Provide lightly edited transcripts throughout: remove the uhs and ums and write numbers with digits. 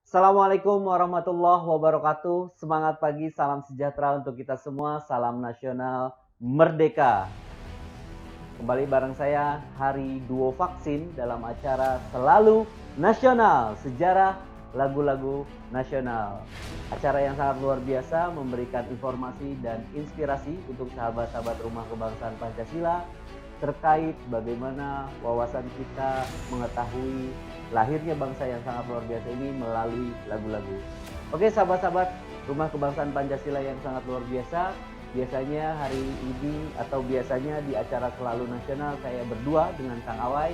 Assalamualaikum warahmatullahi wabarakatuh. Semangat pagi, salam sejahtera untuk kita semua. Salam nasional merdeka. Kembali bareng saya Hari Duo Vaksin dalam acara Selalu Nasional, Sejarah Lagu-lagu Nasional. Acara yang sangat luar biasa memberikan informasi dan inspirasi untuk sahabat-sahabat Rumah Kebangsaan Pancasila terkait bagaimana wawasan kita mengetahui lahirnya bangsa yang sangat luar biasa ini melalui lagu-lagu. Oke sahabat-sahabat Rumah Kebangsaan Pancasila yang sangat luar biasa, biasanya hari ini atau biasanya di acara Selalu Nasional saya berdua dengan Kang Awai.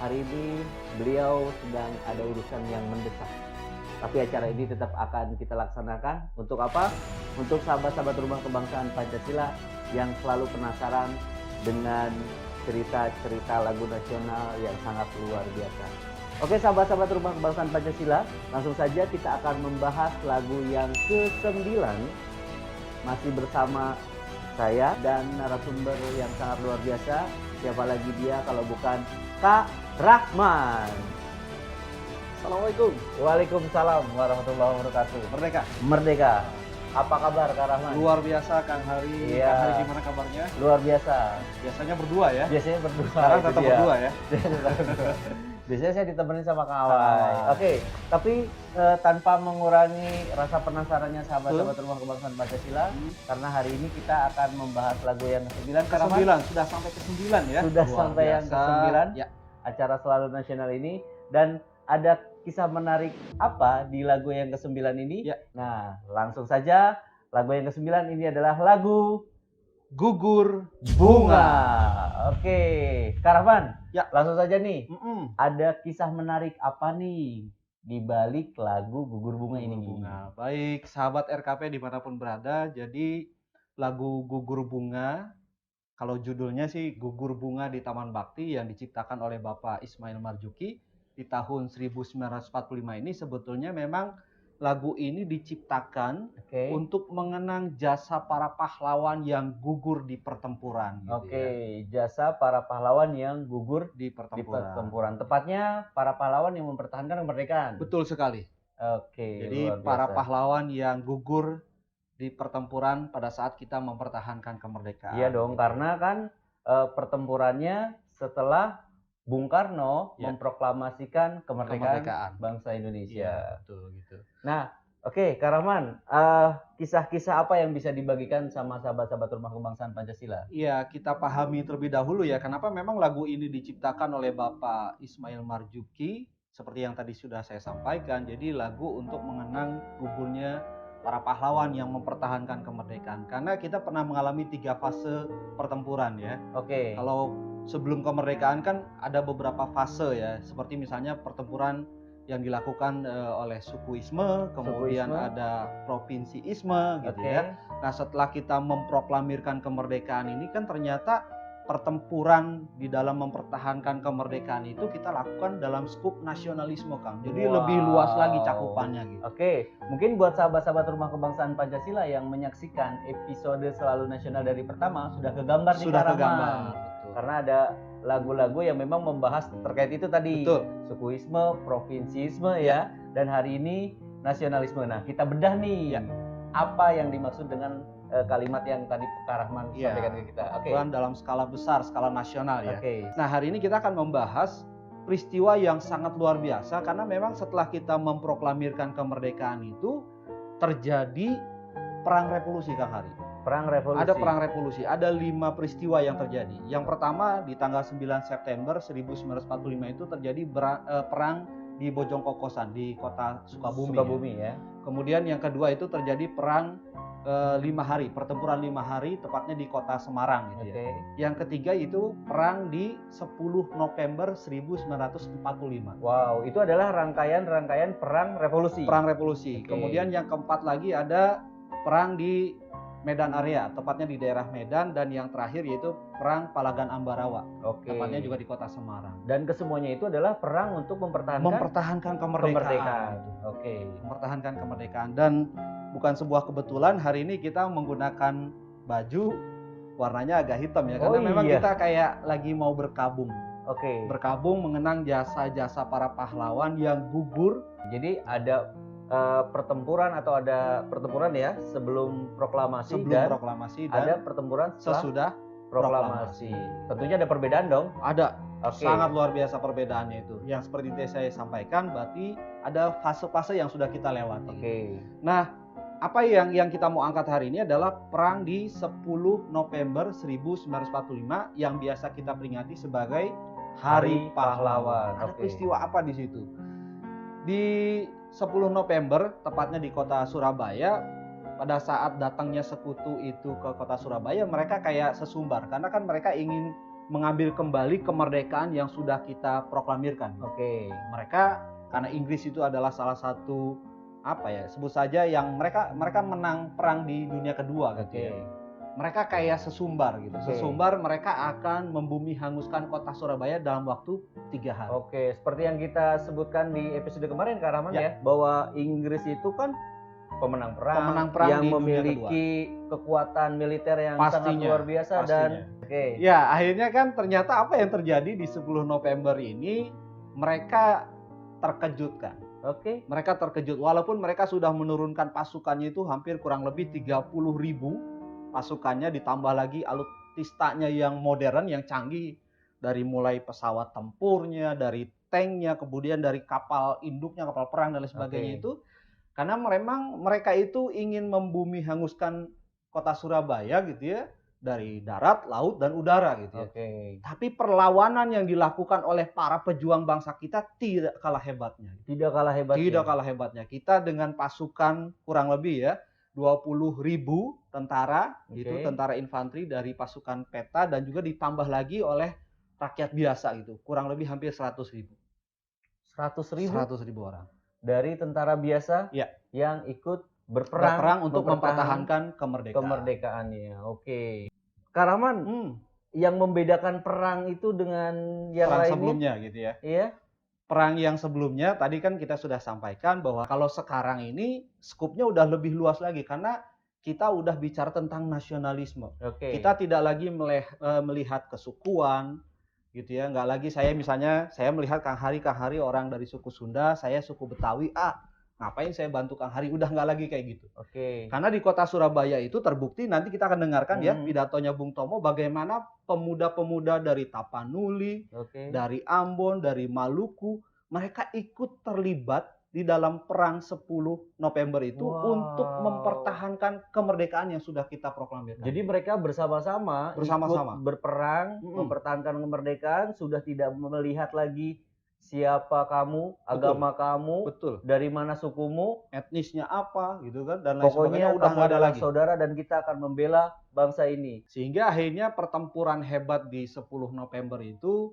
Hari ini beliau sedang ada urusan yang mendesak. Tapi acara ini tetap akan kita laksanakan. Untuk apa? Untuk sahabat-sahabat Rumah Kebangsaan Pancasila yang selalu penasaran dengan cerita-cerita lagu nasional yang sangat luar biasa. Oke sahabat-sahabat Rumah Kebangsaan Pancasila, langsung saja kita akan membahas lagu yang ke-9. Masih bersama saya dan narasumber yang sangat luar biasa. Siapa lagi dia kalau bukan Kak Rahman. Assalamualaikum. Waalaikumsalam warahmatullahi wabarakatuh. Merdeka. Merdeka. Apa kabar Kak Rahman? Luar biasa Kang Hari. Iya. Kang Hari gimana kabarnya? Luar biasa. Biasanya berdua ya. Biasanya berdua. Sekarang itu tetap dia. berdua ya. Biasanya saya ditemenin sama Kang Awai. Oke, tapi tanpa mengurangi rasa penasarannya sahabat-sahabat Rumah Kebangsaan Pancasila, karena hari ini kita akan membahas lagu yang ke-9. Kak Rahman? Ke-9 sudah sampai ke-9 ya. Sudah Luar sampai yang biasa. ke-9. Ya. Acara Selalu Nasional ini, dan ada kisah menarik apa di lagu yang ke-9 ini? Ya. Nah, langsung saja lagu yang ke-9 ini adalah lagu Gugur Bunga. Oke, Kak Rahman, Ya. langsung saja nih. Mm-mm. Ada kisah menarik apa nih di balik lagu Gugur Bunga ini? Bunga. Baik, sahabat RKP dimanapun berada. Jadi lagu Gugur Bunga, kalau judulnya sih Gugur Bunga di Taman Bakti yang diciptakan oleh Bapak Ismail Marzuki di tahun 1945 ini sebetulnya memang lagu ini diciptakan Oke. untuk mengenang jasa para pahlawan yang gugur di pertempuran. Gitu Oke, ya. jasa para pahlawan yang gugur Di di pertempuran. pertempuran. Tepatnya para pahlawan yang mempertahankan kemerdekaan. Betul sekali. Oke, Jadi luar para biasa. pahlawan yang gugur di pertempuran pada saat kita mempertahankan kemerdekaan. Iya dong, Gitu. karena kan pertempurannya setelah Bung Karno Ya. memproklamasikan kemerdekaan Kemerdekaan. bangsa Indonesia. Iya, betul gitu. Nah, oke, Kak Rahman, kisah-kisah apa yang bisa dibagikan sama sahabat-sahabat Rumah Kebangsaan Pancasila? Iya, kita pahami terlebih dahulu ya, kenapa memang lagu ini diciptakan oleh Bapak Ismail Marzuki, seperti yang tadi sudah saya sampaikan. Jadi lagu untuk mengenang gugurnya para pahlawan yang mempertahankan kemerdekaan. Karena kita pernah mengalami 3 fase pertempuran ya. Oke. Kalau sebelum kemerdekaan kan ada beberapa fase ya, seperti misalnya pertempuran yang dilakukan oleh sukuisme, kemudian Sukuisme. ada provinsiisme gitu Oke. ya. Nah, setelah kita memproklamirkan kemerdekaan ini kan ternyata pertempuran di dalam mempertahankan kemerdekaan itu kita lakukan dalam skup nasionalisme, Kang. Jadi Wow. lebih luas lagi cakupannya gitu. Oke, mungkin buat sahabat-sahabat Rumah Kebangsaan Pancasila yang menyaksikan episode Selalu Nasional dari pertama sudah kegambar nih Sudah Kak Rahman. kegambar, betul. Karena ada lagu-lagu yang memang membahas terkait itu tadi. Betul. Sukuisme, provinsiisme ya, dan hari ini nasionalisme. Nah, kita bedah nih. Ya. Apa yang dimaksud dengan kalimat yang tadi Kak Rahman Ya, sampaikan ke kita. Oke. pertempuran dalam skala besar, skala nasional ya. Oke. Nah, hari ini kita akan membahas peristiwa yang sangat luar biasa karena memang setelah kita memproklamirkan kemerdekaan itu terjadi perang revolusi, Kang Hari. Perang revolusi. Ada perang revolusi, ada 5 peristiwa yang terjadi. Yang pertama di tanggal 9 September 1945 itu terjadi perang di Bojongkokosan di kota Sukabumi. Sukabumi ya. Kemudian yang kedua itu terjadi perang 5 hari, pertempuran 5 hari tepatnya di kota Semarang gitu Oke. ya. Yang ketiga itu perang di 10 November 1945. Wow, itu adalah rangkaian perang revolusi. Perang revolusi. Oke. Kemudian yang keempat lagi ada perang di Medan area, tepatnya di daerah Medan, dan yang terakhir yaitu perang Palagan Ambarawa, Oke. tepatnya juga di kota Semarang. Dan kesemuanya itu adalah perang untuk mempertahankan Kemerdekaan. Oke. Mempertahankan kemerdekaan, dan bukan sebuah kebetulan hari ini kita menggunakan baju warnanya agak hitam ya, karena Oh, memang iya. kita kayak lagi mau berkabung. Oke. Berkabung mengenang jasa-jasa para pahlawan yang gugur. Jadi ada pertempuran atau ada pertempuran ya sebelum proklamasi Sebelum dan proklamasi dan ada pertempuran setelah sesudah proklamasi. Tentunya ada perbedaan dong. ada. Oke. Sangat luar biasa perbedaannya itu. Yang seperti tadi saya sampaikan, berarti ada fase-fase yang sudah kita lewati. Oke. Nah, apa yang kita mau angkat hari ini adalah perang di 10 November 1945 yang biasa kita peringati sebagai Hari Pahlawan. Ada Oke. peristiwa apa di situ? Di 10 November, tepatnya di kota Surabaya, pada saat datangnya sekutu itu ke kota Surabaya, mereka kayak sesumbar karena kan mereka ingin mengambil kembali kemerdekaan yang sudah kita proklamirkan. Oke. Mereka karena Inggris itu adalah salah satu sebut saja yang mereka menang perang di dunia kedua gitu ya. Mereka kayak sesumbar gitu. Oke. Sesumbar mereka akan membumi hanguskan kota Surabaya dalam waktu 3 hari. Oke, seperti yang kita sebutkan di episode kemarin Kak Rahman Ya. ya, bahwa Inggris itu kan pemenang perang yang yang di dunia memiliki kekuatan militer yang sangat Pastinya, luar biasa dan oke. Ya, akhirnya kan ternyata apa yang terjadi di 10 November ini, mereka terkejutkan. Oke. Mereka terkejut walaupun mereka sudah menurunkan pasukannya itu hampir kurang lebih 30.000 pasukannya, ditambah lagi alutsistanya yang modern, yang canggih, dari mulai pesawat tempurnya, dari tanknya, kemudian dari kapal induknya, kapal perang dan lain sebagainya. Oke. Itu karena memang mereka itu ingin membumi hanguskan kota Surabaya gitu ya, dari darat, laut dan udara gitu ya. Oke. Tapi perlawanan yang dilakukan oleh para pejuang bangsa kita tidak kalah hebatnya. Tidak kalah hebat. Tidak kalah hebatnya. Kita dengan pasukan kurang lebih ya 20.000 tentara, Oke. itu tentara infanteri dari pasukan peta dan juga ditambah lagi oleh rakyat biasa gitu. Kurang lebih hampir 100.000. 100.000 orang. dari tentara biasa Ya. yang ikut Berperang untuk mempertahankan mempertahankan kemerdekaan. kemerdekaannya. Oke. Kak Rahman, yang membedakan perang itu dengan yang Perang lainnya? sebelumnya gitu ya. Iya. Perang yang sebelumnya tadi kan kita sudah sampaikan bahwa kalau sekarang ini skupnya udah lebih luas lagi karena kita udah bicara tentang nasionalisme. Oke. Kita tidak lagi melihat kesukuan gitu ya. Nggak lagi saya melihat Kang Hari orang dari suku Sunda, saya suku Betawi. Ngapain saya bantu Kang Hari? Udah nggak lagi kayak gitu. Oke. Karena di kota Surabaya itu terbukti, nanti kita akan dengarkan ya pidatonya Bung Tomo bagaimana pemuda-pemuda dari Tapanuli, Oke. dari Ambon, dari Maluku, mereka ikut terlibat di dalam perang 10 November itu untuk mempertahankan kemerdekaan yang sudah kita proklamirkan. Jadi mereka bersama-sama ikut berperang, mempertahankan kemerdekaan, sudah tidak melihat lagi siapa kamu, agama kamu, Betul. dari mana sukumu, etnisnya apa gitu kan, dan lain pokoknya sebagainya udah nggak ada lagi. Saudara dan kita akan membela bangsa ini. Sehingga akhirnya pertempuran hebat di 10 November itu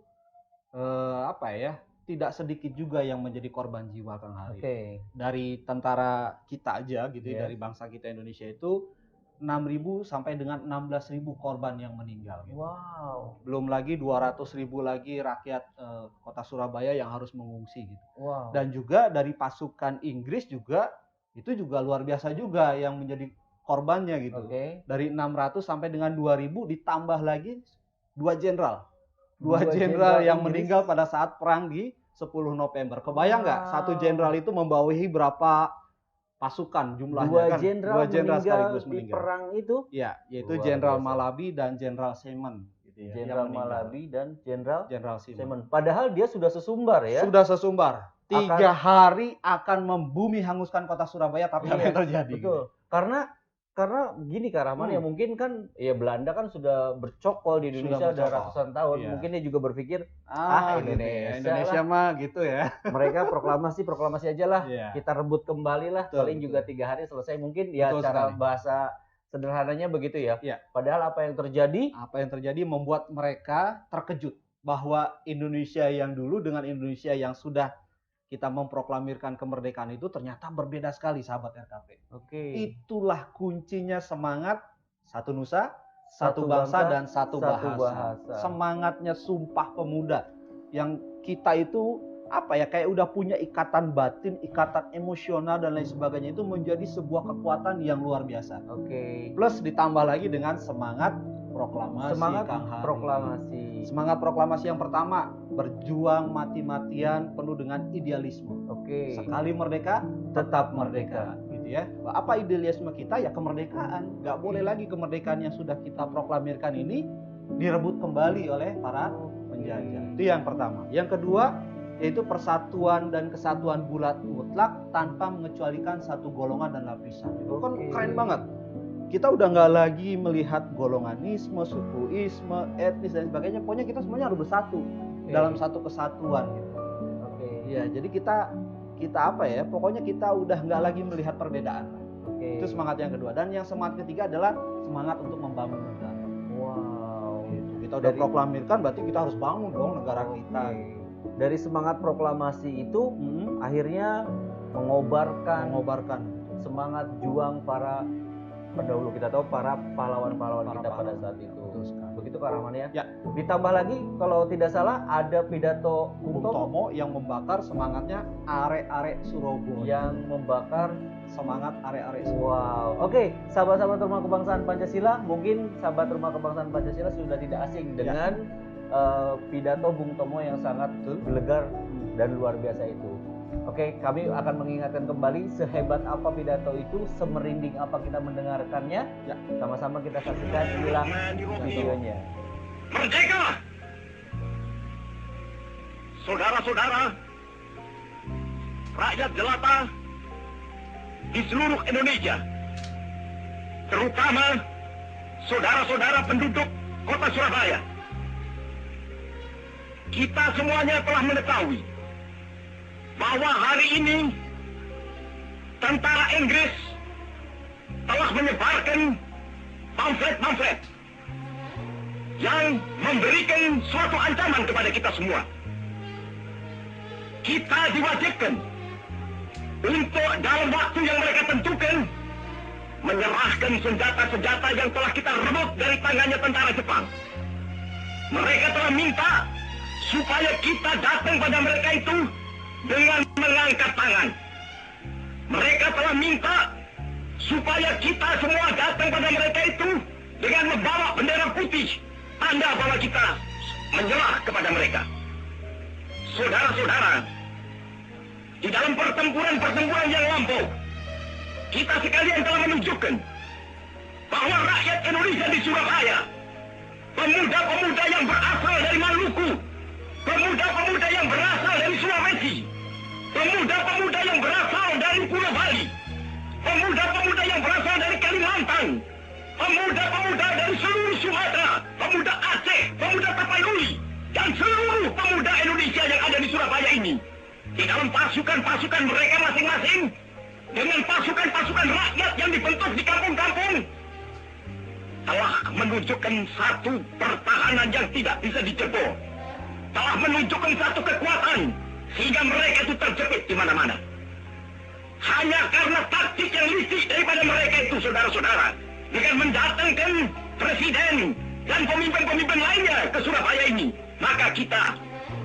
tidak sedikit juga yang menjadi korban jiwa Kang Hari. Oke. Dari tentara kita aja gitu ya, dari bangsa kita Indonesia itu 6.000 sampai dengan 16.000 korban yang meninggal. Gitu. Wow. Belum lagi 200.000 lagi rakyat kota Surabaya yang harus mengungsi gitu. Wow. Dan juga dari pasukan Inggris juga itu juga luar biasa juga yang menjadi korbannya gitu. Oke. Dari 600 sampai dengan 2.000 ditambah lagi 2 jenderal. 2 jenderal yang meninggal pada saat perang di 10 November. Kebayang nggak satu jenderal itu membawahi berapa pasukan jumlahnya? Dua jenderal sekaligus di perang itu? Ya, yaitu Jenderal Malabi dan Jenderal Seaman. Gitu ya, Jenderal Malabi dan Jenderal Seaman. Padahal dia sudah sesumbar ya? Sudah sesumbar. 3 hari akan membumi hanguskan kota Surabaya, tapi apa yang terjadi? Betul. Gitu. Karena gini Kak Rahman, ya mungkin kan ya Belanda kan sudah bercokol di Indonesia udah ratusan tahun. Iya. Mungkin dia juga berpikir Indonesia mah gitu ya. Mereka proklamasi aja lah. Iya. Kita rebut kembali lah. Paling juga 3 hari selesai. Mungkin ya cara bahasa sederhananya begitu ya. Iya. Padahal apa yang terjadi? Apa yang terjadi membuat mereka terkejut bahwa Indonesia yang dulu dengan Indonesia yang sudah kita memproklamirkan kemerdekaan itu ternyata berbeda sekali, sahabat RKP. Oke. Itulah kuncinya semangat satu nusa, satu bangsa dan satu bahasa. Semangatnya Sumpah Pemuda yang kita itu kayak udah punya ikatan batin, ikatan emosional dan lain sebagainya, itu menjadi sebuah kekuatan yang luar biasa. Oke. Plus ditambah lagi dengan semangat proklamasi. Semangat proklamasi yang pertama, berjuang mati-matian penuh dengan idealisme. Oke. Sekali merdeka, tetap merdeka, gitu ya. Apa idealisme kita? Ya kemerdekaan. Nggak boleh lagi kemerdekaan yang sudah kita proklamirkan ini direbut kembali oleh para penjajah. Itu yang pertama. Yang kedua, yaitu persatuan dan kesatuan bulat mutlak tanpa mengecualikan satu golongan dan lapisan. Itu kan keren banget. Kita udah nggak lagi melihat golonganisme, sukuisme, etnis dan sebagainya. Pokoknya kita semuanya harus bersatu dalam satu kesatuan gitu. Ya, jadi kita apa ya? Pokoknya kita udah nggak lagi melihat perbedaan. Itu semangat yang kedua. Dan yang semangat ketiga adalah semangat untuk membangun negara. Gitu. Kita udah proklamirkan, berarti kita harus bangun dong negara kita. Dari semangat proklamasi itu akhirnya mengobarkan semangat juang para pendahulu, kita tahu para pahlawan-pahlawan kita pada saat itu. Begitu Kak Rahman ya? Ya. Ditambah lagi kalau tidak salah ada pidato Bung Tomo yang membakar semangatnya arek-arek Surabaya. Yang membakar semangat arek-arek Surabaya. Wow. Oke, sahabat-sahabat Rumah Kebangsaan Pancasila, mungkin sahabat Rumah Kebangsaan Pancasila sudah tidak asing dengan pidato Bung Tomo yang sangat gelegar dan luar biasa itu. Oke, kami akan mengingatkan kembali sehebat apa pidato itu, semerinding apa kita mendengarkannya. Ya. Sama-sama kita saksikan ulang videonya. Merdeka! Saudara-saudara, rakyat jelata di seluruh Indonesia, terutama saudara-saudara penduduk kota Surabaya, kita semuanya telah mengetahui bahwa hari ini tentara Inggris telah menyebarkan pamflet-pamflet yang memberikan suatu ancaman kepada kita semua. Kita diwajibkan untuk dalam waktu yang mereka tentukan menyerahkan senjata-senjata yang telah kita rebut dari tangannya tentara Jepang. Mereka telah minta supaya kita datang pada mereka itu dengan mengangkat tangan. Mereka telah minta supaya kita semua datang pada mereka itu dengan membawa bendera putih, tanda bahwa kita menyerah kepada mereka. Saudara-saudara, di dalam pertempuran-pertempuran yang lampau, kita sekalian telah menunjukkan bahwa rakyat Indonesia di Surabaya, pemuda-pemuda yang berasal dari Maluku, pemuda-pemuda yang berasal dari Sulawesi, pemuda-pemuda yang berasal dari Pulau Bali, pemuda-pemuda yang berasal dari Kalimantan, pemuda-pemuda dari seluruh Sumatera, pemuda Aceh, pemuda Tapanuli, dan seluruh pemuda Indonesia yang ada di Surabaya ini, di dalam pasukan-pasukan mereka masing-masing, dengan pasukan-pasukan rakyat yang dibentuk di kampung-kampung, telah menunjukkan satu pertahanan yang tidak bisa dijebol, telah menunjukkan satu kekuatan sehingga mereka itu terjepit di mana-mana. Hanya karena taktik yang licik daripada mereka itu, saudara-saudara, dengan mendatangkan presiden dan pemimpin-pemimpin lainnya ke Surabaya ini, maka kita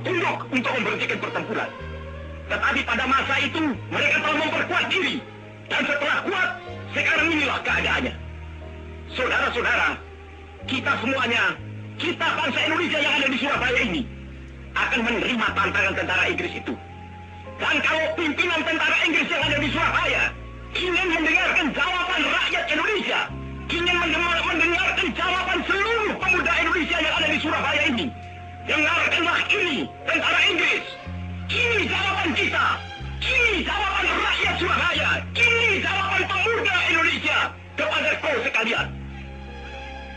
tunduk untuk memberhentikan pertempuran. Tetapi pada masa itu mereka telah memperkuat diri, dan setelah kuat, sekarang inilah keadaannya. Saudara-saudara, kita semuanya, kita bangsa Indonesia yang ada di Surabaya ini, akan menerima tantangan tentara Inggris itu. Dan kalau pimpinan tentara Inggris yang ada di Surabaya ingin mendengarkan jawaban rakyat Indonesia, ingin mendengarkan jawaban seluruh pemuda Indonesia yang ada di Surabaya ini, dengarkanlah ini, tentara Inggris. Ini jawaban kita. Ini jawaban rakyat Surabaya. Ini jawaban pemuda Indonesia kepada kau sekalian.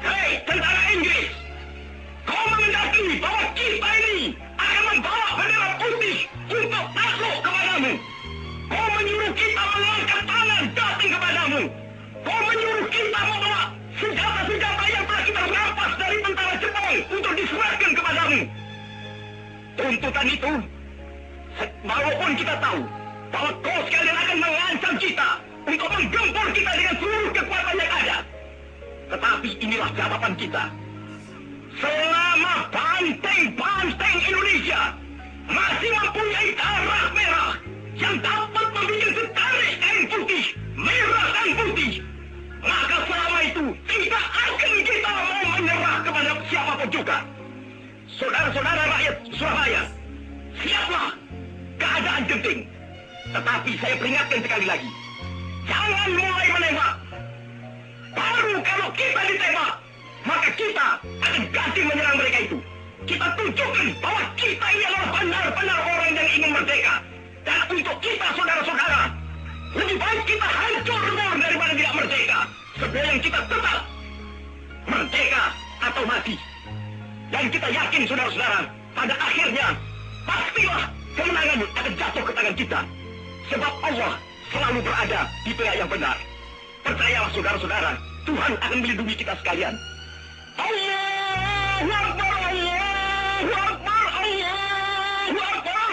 Hei, tentara Inggris, kau mengendaki bahwa kita ini akan membawa bendera putih untuk takluk kepadamu. Kau menyuruh kita mengangkat tangan datang kepadamu. Kau menyuruh kita membawa senjata-senjata yang telah kita rampas dari tentara Jepang untuk diserahkan kepadamu. Tuntutan itu, walaupun kita tahu bahwa kau sekalian akan mengancam kita untuk menggempur kita dengan seluruh kekuatan yang ada, tetapi inilah jawaban kita. Selama banteng-banteng Indonesia masih mempunyai darah merah yang dapat membuat setarik kain putih, merah dan putih, maka selama itu tidak akan kita mau menyerah kepada siapapun juga. Saudara-saudara rakyat Surabaya, siaplah, keadaan genting. Tetapi saya peringatkan sekali lagi. Jangan mulai menembak. Baru kalau kita ditembak, maka kita akan ganti menyerang mereka itu. Kita tunjukkan bahwa kita ini adalah benar-benar orang yang ingin merdeka. Dan untuk kita, saudara-saudara, lebih baik kita hancur dulu daripada tidak merdeka. Sebelum kita tetap merdeka atau mati. Dan kita yakin, saudara-saudara, pada akhirnya pastilah kemenangan akan jatuh ke tangan kita. Sebab Allah selalu berada di pihak yang benar. Percayalah, saudara-saudara, Tuhan akan melindungi kita sekalian. Allahu Akbar, Allahu Akbar, Allahu Akbar.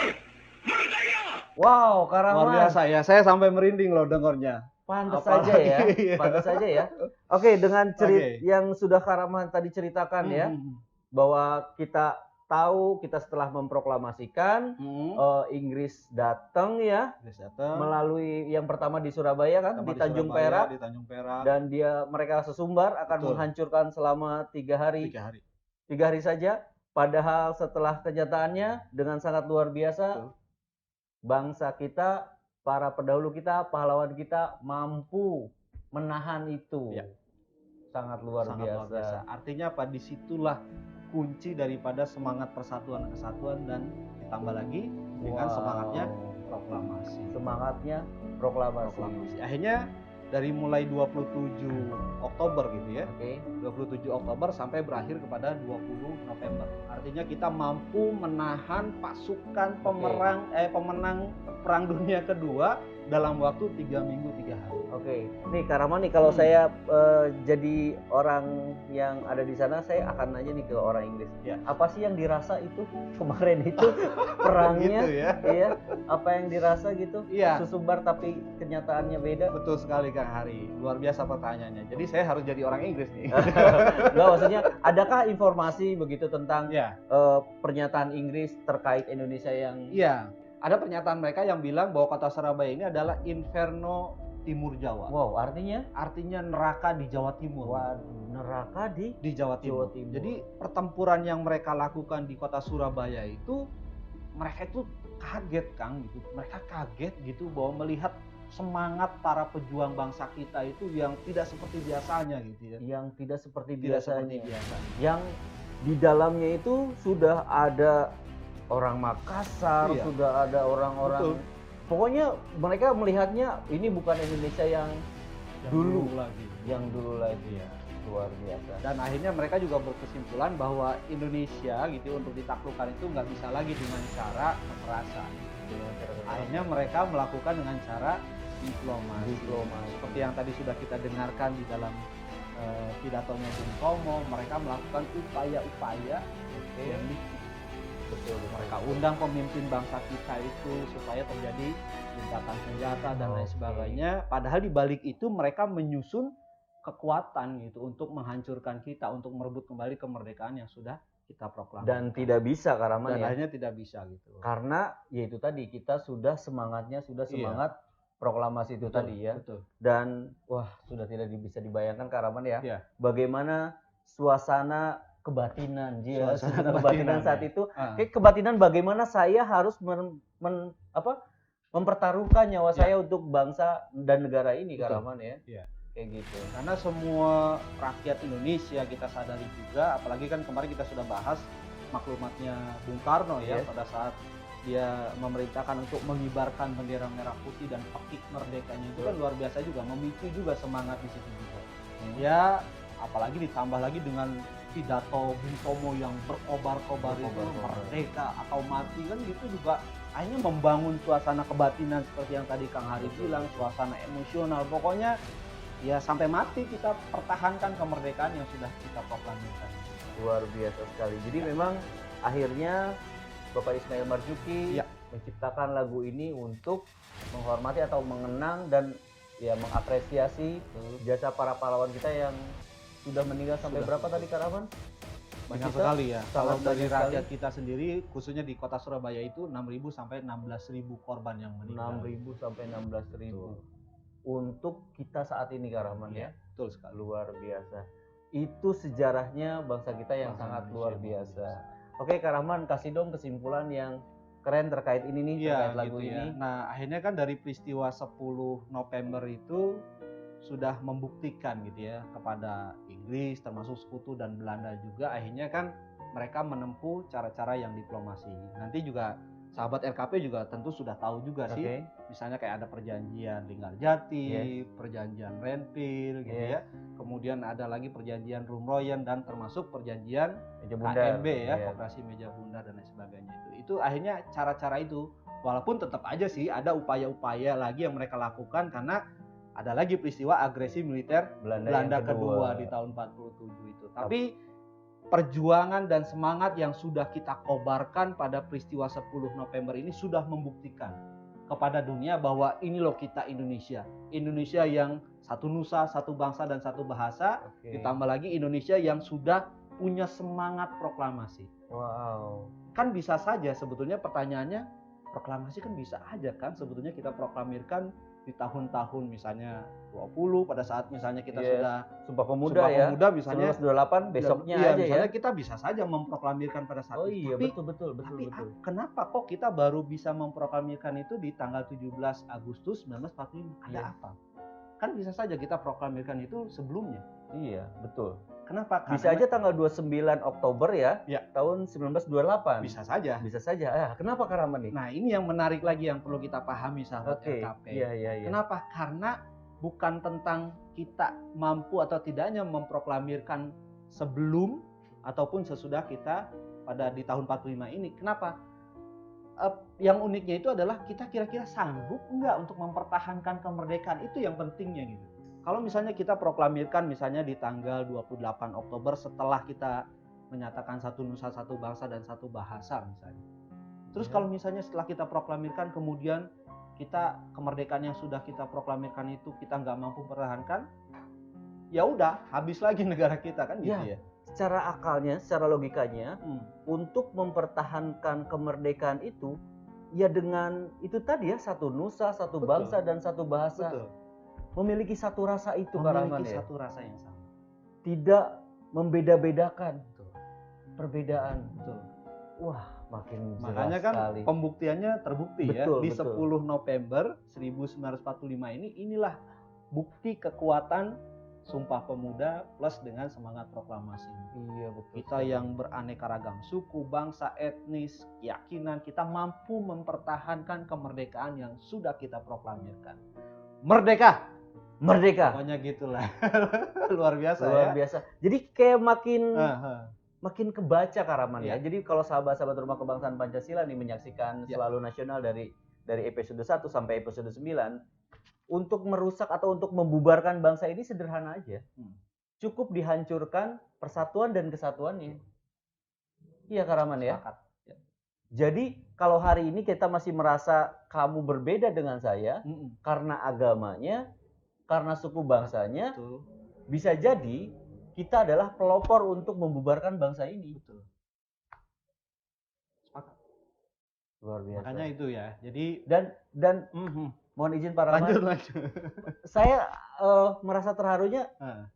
Merdeka! Wow, Luar Karaman. biasa ya, saya sampai merinding loh dengarnya. Pantas Apalagi, saja ya. iya. Pantas saja ya. Oke, dengan Oke. yang sudah Karaman tadi ceritakan ya, bahwa kita tahu kita setelah memproklamasikan Inggris datang ya melalui yang pertama di Surabaya kan, di Tanjung Perak, dan mereka sesumbar akan Betul. menghancurkan selama 3 hari. 3 hari saja. Padahal setelah kenyataannya dengan sangat luar biasa, Betul. bangsa kita, para pendahulu kita, pahlawan kita mampu menahan itu. Ya. Sangat luar biasa. Artinya apa? Disitulah kunci daripada semangat persatuan kesatuan dan ditambah lagi dengan Wow. semangatnya proklamasi. Semangatnya proklamasi. Akhirnya dari mulai 27 Oktober gitu ya. Oke. 27 Oktober sampai berakhir kepada 20 November. Artinya kita mampu menahan pasukan pemenang Perang Dunia Kedua dalam waktu 3 minggu 3 hari. Oke. Nih Karaman nih, kalau saya jadi orang yang ada di sana, saya akan nanya nih ke orang Inggris. Ya. Apa sih yang dirasa itu kemarin itu perangnya? Gitu ya. Iya. Apa yang dirasa gitu? Iya. Sesumbar tapi kenyataannya beda. Betul sekali Kang Hari. Luar biasa pertanyaannya. Jadi saya harus jadi orang Inggris nih. Enggak, maksudnya adakah informasi begitu tentang Iya. pernyataan Inggris terkait Indonesia yang Iya. Ada pernyataan mereka yang bilang bahwa kota Surabaya ini adalah inferno Timur Jawa. wow, artinya Artinya neraka di Jawa Timur. waduh, neraka di Jawa Timur. Jawa Timur. Jadi pertempuran yang mereka lakukan di kota Surabaya itu mereka itu kaget Kang gitu. Mereka kaget gitu bahwa melihat semangat para pejuang bangsa kita itu yang tidak seperti biasanya gitu ya. yang tidak seperti Tidak biasanya. seperti biasa. Yang di dalamnya itu sudah ada orang Makassar, Iya. sudah ada orang-orang. Betul. Pokoknya mereka melihatnya ini bukan Indonesia yang dulu lagi. yang dulu lagi. Iya. Luar biasa. Dan akhirnya mereka juga berkesimpulan bahwa Indonesia gitu untuk ditaklukkan itu nggak bisa lagi dengan cara kekerasan. Akhirnya mereka melakukan dengan cara diplomasi. Seperti yang tadi sudah kita dengarkan di dalam pidatonya Bung Tomo, mereka melakukan upaya-upaya yang Betul. mereka undang pemimpin bangsa kita itu supaya terjadi gencatan senjata dan lain Oke. sebagainya. Padahal di balik itu mereka menyusun kekuatan gitu untuk menghancurkan kita, untuk merebut kembali kemerdekaan yang sudah kita proklamasikan. Dan tidak bisa Karaman Dan ya. akhirnya tidak bisa gitu. Karena yaitu tadi kita sudah semangatnya semangat proklamasi itu Betul, tadi ya. Betul. Dan wah, sudah tidak bisa dibayangkan Karaman ya. Iya. Bagaimana suasana kebatinan Suasana kebatinan kebatinan, saat ya. itu. Ah. Kayak kebatinan bagaimana saya harus mempertaruhkan nyawa Ya. saya untuk bangsa dan negara ini Betul. Karaman ya. Iya. Kayak gitu. Karena semua rakyat Indonesia kita sadari juga, apalagi kan kemarin kita sudah bahas maklumatnya Bung Karno ya, Yes. pada saat dia memerintahkan untuk mengibarkan bendera merah putih dan pakik merdekanya itu kan luar biasa juga, memicu juga semangat di situ juga. Ya, apalagi ditambah lagi dengan pidato Bung Tomo yang berkobar-kobar itu merdeka atau mati kan gitu juga akhirnya membangun suasana kebatinan seperti yang tadi Kang Hari bilang, suasana emosional. Pokoknya ya sampai mati kita pertahankan kemerdekaan yang sudah kita proklamasikan. Luar biasa sekali. Jadi memang akhirnya Bapak Ismail Marzuki Ya. menciptakan lagu ini untuk menghormati atau mengenang dan ya mengapresiasi jasa para pahlawan kita yang sudah meninggal sampai Sudah. berapa tadi Karaman? Banyak Kita sekali ya. Kalau sangat dari banyak rakyat kita sendiri, khususnya di kota Surabaya itu 6.000 sampai 16.000 korban yang meninggal. 6.000 sampai 16.000 Betul. untuk kita saat ini Karaman ya. Betul sekali. Luar biasa. Itu sejarahnya bangsa kita yang Bangsa sangat Indonesia luar yang biasa. Oke Karaman, kasih dong kesimpulan yang keren terkait ini nih, Iya, terkait lagu gitu ya. ini. Nah, akhirnya kan dari peristiwa 10 November itu sudah membuktikan gitu ya kepada Inggris termasuk sekutu dan Belanda juga, akhirnya kan mereka menempuh cara-cara yang diplomasi. Nanti juga sahabat RKP juga tentu sudah tahu juga Oke. sih, misalnya kayak ada perjanjian Linggarjati, Yes. perjanjian Renville gitu Yes. ya. Kemudian ada lagi perjanjian Rumroyen dan termasuk perjanjian Meja bundar. KMB ya, Iya. Koperasi Meja Bundar dan lain sebagainya itu. Itu akhirnya cara-cara itu, walaupun tetap aja sih ada upaya-upaya lagi yang mereka lakukan karena ada lagi peristiwa agresi militer Belanda yang kedua di tahun 47 itu. Tapi perjuangan dan semangat yang sudah kita kobarkan pada peristiwa 10 November ini sudah membuktikan kepada dunia bahwa ini loh kita Indonesia. Indonesia yang satu nusa, satu bangsa dan satu bahasa. Oke. Ditambah lagi Indonesia yang sudah punya semangat proklamasi. Wow. Kan bisa saja sebetulnya pertanyaannya, proklamasi kan bisa aja kan sebetulnya kita proklamirkan di tahun-tahun misalnya 20 pada saat misalnya kita Yes. sudah Sumpah Pemuda Sumpah ya. Pemuda misalnya 1928 besoknya iya, aja ya. misalnya kita bisa saja memproklamirkan pada saat Oh itu. iya, Tapi, betul. kenapa kok kita baru bisa memproklamirkan itu di tanggal 17 Agustus 1945? Ada Iya. apa? Kan bisa saja kita proklamirkan itu sebelumnya. Iya, betul. Kenapa? Bisa aja tanggal 29 Oktober ya, Ya. tahun 1928. Bisa saja. Bisa saja. Kenapa Karaman nih? Nah, ini yang menarik lagi yang perlu kita pahami sahabat Oke. RKP. Iya. Kenapa? Karena bukan tentang kita mampu atau tidaknya memproklamirkan sebelum ataupun sesudah kita pada di tahun 45 ini. Kenapa? Yang uniknya itu adalah kita kira-kira sanggup enggak untuk mempertahankan kemerdekaan, itu yang pentingnya gitu. Kalau misalnya kita proklamirkan misalnya di tanggal 28 Oktober setelah kita menyatakan satu nusa, satu bangsa dan satu bahasa misalnya. Terus kalau misalnya setelah kita proklamirkan kemudian kita kemerdekaan yang sudah kita proklamirkan itu kita nggak mampu pertahankan, ya udah habis lagi negara kita kan gitu ya. Secara akalnya, secara logikanya, untuk mempertahankan kemerdekaan itu, ya dengan itu tadi ya, satu nusa, satu Betul. bangsa dan satu bahasa. Betul. Memiliki satu rasa itu Karaman Memiliki ya. satu rasa yang sama. Tidak membeda-bedakan perbedaan. Betul. Wah, makin jelas Makanya kan sekali. pembuktiannya terbukti Betul, ya di betul. 10 November 1945 inilah bukti kekuatan Sumpah Pemuda plus dengan semangat proklamasi. Iya, betul. Kita yang beraneka ragam suku, bangsa, etnis, keyakinan, kita mampu mempertahankan kemerdekaan yang sudah kita proklamirkan. Merdeka. Pokoknya gitulah. Luar biasa Luar ya. biasa. Jadi kayak makin Makin kebaca Karaman ya. Ya. Jadi kalau sahabat-sahabat Rumah Kebangsaan Pancasila nih menyaksikan Ya. Selalu Nasional dari episode 1 sampai episode 9, untuk merusak atau untuk membubarkan bangsa ini sederhana aja. Cukup dihancurkan persatuan dan kesatuannya. Iya Karaman ya. Sepakat. Jadi kalau hari ini kita masih merasa kamu berbeda dengan saya karena agamanya, karena suku bangsanya, Betul. bisa jadi kita adalah pelopor untuk membubarkan bangsa ini. Betul. Sepakat. Luar biasa. Makanya itu ya. Jadi Dan mohon izin Pak Rahman, lanjut. saya merasa terharunya Ah.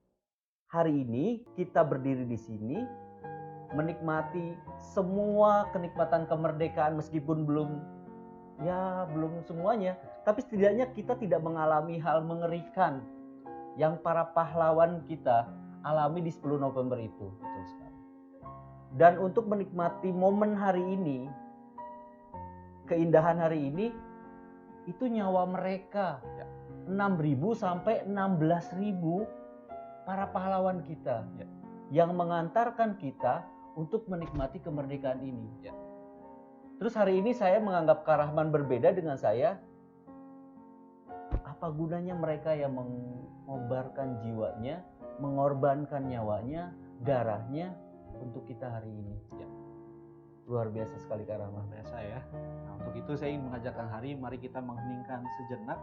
hari ini kita berdiri di sini menikmati semua kenikmatan kemerdekaan meskipun belum semuanya, tapi setidaknya kita tidak mengalami hal mengerikan yang para pahlawan kita alami di 10 November itu. Betul sekali. Dan untuk menikmati momen hari ini, keindahan hari ini, itu nyawa mereka. 6.000 sampai 16.000 para pahlawan kita yang mengantarkan kita untuk menikmati kemerdekaan ini. Terus hari ini saya menganggap Kak Rahman berbeda dengan saya. Apa gunanya mereka yang mengobarkan jiwanya, mengorbankan nyawanya, darahnya untuk kita hari ini? Luar biasa sekali Kak Rahman. Biasa ya. Nah, untuk itu saya ingin mengajak Kang Hari, mari kita mengheningkan sejenak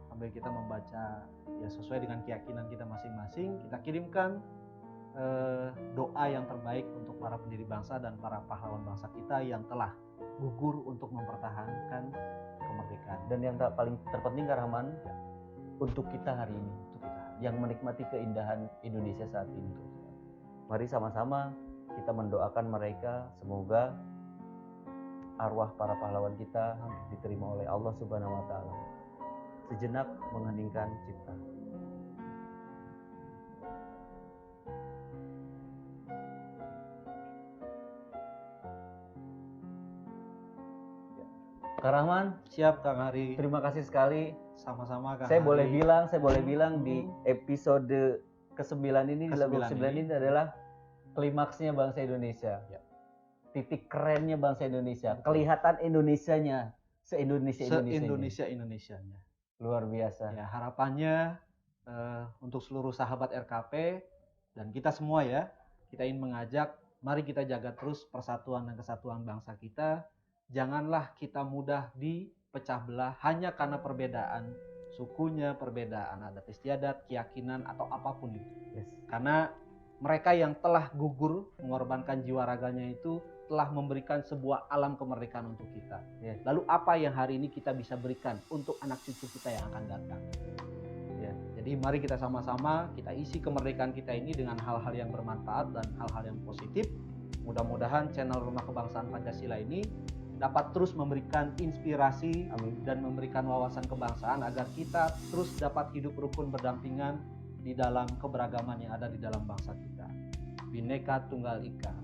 sambil kita membaca ya sesuai dengan keyakinan kita masing-masing. Kita kirimkan doa yang terbaik untuk para pendiri bangsa dan para pahlawan bangsa kita yang telah gugur untuk mempertahankan kemerdekaan. Dan yang paling terpenting Kak Rahman, untuk kita hari ini, Untuk kita. yang menikmati keindahan Indonesia saat ini. Mari sama-sama kita mendoakan mereka, semoga arwah para pahlawan kita diterima oleh Allah Subhanahu wa taala. Sejenak mengheningkan cipta. Kak Rahman, Siap Kang Hari. terima kasih sekali. Sama-sama Kang Saya Hari. boleh bilang di episode ke-9 ini, di lagu Ke-9 ke-9 ini adalah klimaksnya bangsa Indonesia. Ya. Titik kerennya bangsa Indonesia. Kelihatan Indonesianya, se-Indonesia. Indonesianya. Luar biasa. Ya, harapannya untuk seluruh sahabat RKP dan kita semua ya, kita ingin mengajak, mari kita jaga terus persatuan dan kesatuan bangsa kita. Janganlah kita mudah dipecah belah hanya karena perbedaan sukunya, perbedaan adat istiadat, keyakinan atau apapun itu. Yes. Karena mereka yang telah gugur mengorbankan jiwa raganya itu telah memberikan sebuah alam kemerdekaan untuk kita. Yes. Lalu apa yang hari ini kita bisa berikan untuk anak cucu kita yang akan datang? Ya, jadi mari kita sama-sama kita isi kemerdekaan kita ini dengan hal-hal yang bermanfaat dan hal-hal yang positif. Mudah-mudahan channel Rumah Kebangsaan Pancasila ini dapat terus memberikan inspirasi Amin. dan memberikan wawasan kebangsaan agar kita terus dapat hidup rukun berdampingan di dalam keberagaman yang ada di dalam bangsa kita. Bhinneka Tunggal Ika.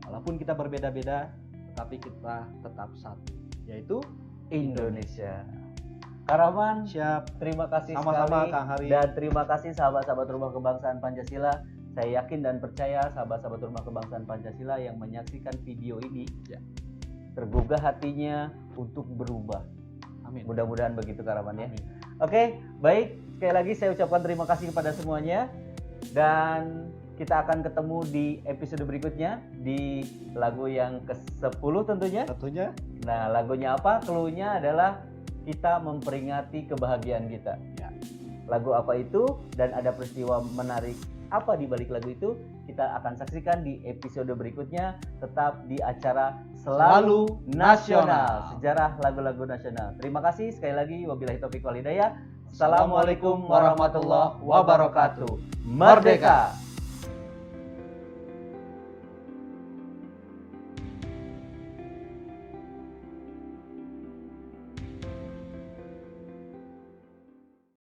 Walaupun kita berbeda-beda, tetapi kita tetap satu, yaitu Indonesia. Kak Rahman, Siap. terima kasih Sama-sama sekali. Kang Hari. Dan terima kasih sahabat-sahabat Rumah Kebangsaan Pancasila. Saya yakin dan percaya sahabat-sahabat Rumah Kebangsaan Pancasila yang menyaksikan video ini Ya. tergugah hatinya untuk berubah. Amin. Mudah-mudahan begitu Kak Rahman ya. Amin. Oke, baik. Sekali lagi saya ucapkan terima kasih kepada semuanya. Dan kita akan ketemu di episode berikutnya di lagu yang ke-10 tentunya. Tentunya Nah, lagunya apa? Cluenya adalah kita memperingati kebahagiaan kita. ya. Lagu apa itu dan ada peristiwa menarik apa di balik lagu itu? Kita akan saksikan di episode berikutnya, tetap di acara Selalu Nasional, sejarah lagu-lagu nasional. Terima kasih sekali lagi, wabillahi taufiq wal hidayah. Assalamualaikum warahmatullahi wabarakatuh. Merdeka!